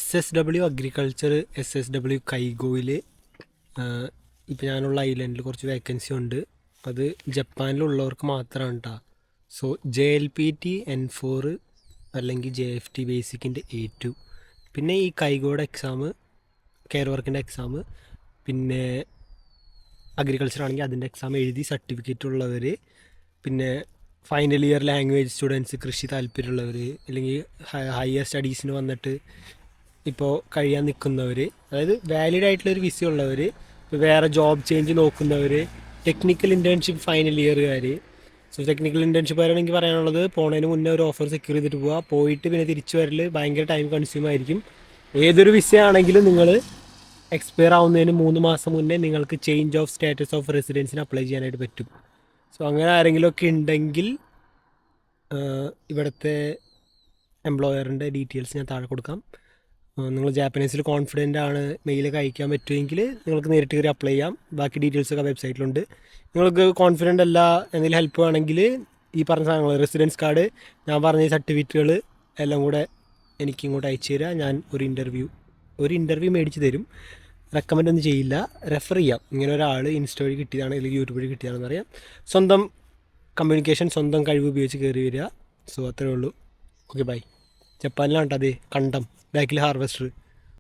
SSW agriculture SSW കൈഗോയിൽ ഇപ്പോൾ ഞാനുള്ള ഐലൻഡിൽ കുറച്ച് vacancy ഉണ്ട്. അത് ജപ്പാനിലുള്ളവർക്ക് മാത്രമാണ് കേട്ടോ. സോ JLPT N4 അല്ലെങ്കിൽ JFT ബേസിക്കിൻ്റെ A2, പിന്നെ ഈ കൈഗോയുടെ എക്സാം, കെയർ വർക്കിൻ്റെ എക്സാം, പിന്നെ അഗ്രികൾച്ചർ ആണെങ്കിൽ അതിൻ്റെ എക്സാം എഴുതി സർട്ടിഫിക്കറ്റ് ഉള്ളവർ, പിന്നെ ഫൈനൽ ഇയർ ലാംഗ്വേജ് സ്റ്റുഡൻസ്, കൃഷി താല്പര്യമുള്ളവർ, അല്ലെങ്കിൽ ഹയർ സ്റ്റഡീസിന് വന്നിട്ട് ഇപ്പോൾ കഴിയാൻ നിൽക്കുന്നവർ, അതായത് വാലിഡ് ആയിട്ടുള്ളൊരു വിസ ഉള്ളവർ, ഇപ്പോൾ വേറെ ജോബ് ചേഞ്ച് നോക്കുന്നവർ, ടെക്നിക്കൽ ഇൻറ്റേൺഷിപ്പ് ഫൈനൽ ഇയറുകാർ. സോ ടെക്നിക്കൽ ഇൻറ്റേൺഷിപ്പ് എനിക്ക് പറയാനുള്ളത്, പോണതിന് മുന്നേ ഒരു ഓഫർ സെക്യൂർ ചെയ്തിട്ട് പോവുക. പോയിട്ട് പിന്നെ തിരിച്ചു വരൽ ഭയങ്കര ടൈം കൺസ്യൂം ആയിരിക്കും. ഏതൊരു വിസ ആണെങ്കിലും നിങ്ങൾ എക്സ്പയർ ആവുന്നതിന് 3 മാസം മുന്നേ നിങ്ങൾക്ക് ചേഞ്ച് ഓഫ് സ്റ്റാറ്റസ് ഓഫ് റെസിഡൻസിന് അപ്ലൈ ചെയ്യാനായിട്ട് പറ്റും. സോ അങ്ങനെ ആരെങ്കിലുമൊക്കെ ഉണ്ടെങ്കിൽ ഇവിടുത്തെ എംപ്ലോയറിൻ്റെ ഡീറ്റെയിൽസ് ഞാൻ താഴെ കൊടുക്കാം. നിങ്ങൾ ജാപ്പനീസിൽ കോൺഫിഡൻ്റ് ആണ്, മെയിലൊക്കെ അയക്കാൻ പറ്റുമെങ്കിൽ നിങ്ങൾക്ക് നേരിട്ട് കയറി അപ്ലൈ ചെയ്യാം. ബാക്കി ഡീറ്റെയിൽസൊക്കെ വെബ്സൈറ്റിലുണ്ട്. നിങ്ങൾക്ക് കോൺഫിഡൻ്റ് അല്ല, എന്തെങ്കിലും ഹെൽപ്പ് വേണമെങ്കിൽ ഈ പറഞ്ഞ സാധനങ്ങൾ, റെസിഡൻസ് കാർഡ്, ഞാൻ പറഞ്ഞ സർട്ടിഫിക്കറ്റുകൾ എല്ലാം കൂടെ എനിക്ക് ഇങ്ങോട്ട് അയച്ചു തരാം. ഞാൻ ഒരു ഇൻ്റർവ്യൂ മേടിച്ച് തരും. റെക്കമെൻഡ് ഒന്നും ചെയ്യില്ല, റെഫർ ചെയ്യാം. ഇങ്ങനെ ഒരാൾ ഇൻസ്റ്റ വഴി കിട്ടിയതാണ് അല്ലെങ്കിൽ യൂട്യൂബ് വഴി കിട്ടിയതാണെന്ന് അറിയാം. സ്വന്തം കമ്മ്യൂണിക്കേഷൻ, സ്വന്തം കഴിവ് ഉപയോഗിച്ച് കയറി വരിക. സോ അത്രേ ഉള്ളൂ. Okay, by. ജപ്പാനിലാണ് കേട്ടോ അത് കണ്ടം, ബാക്കിൽ ഹാർവെസ്റ്റർ.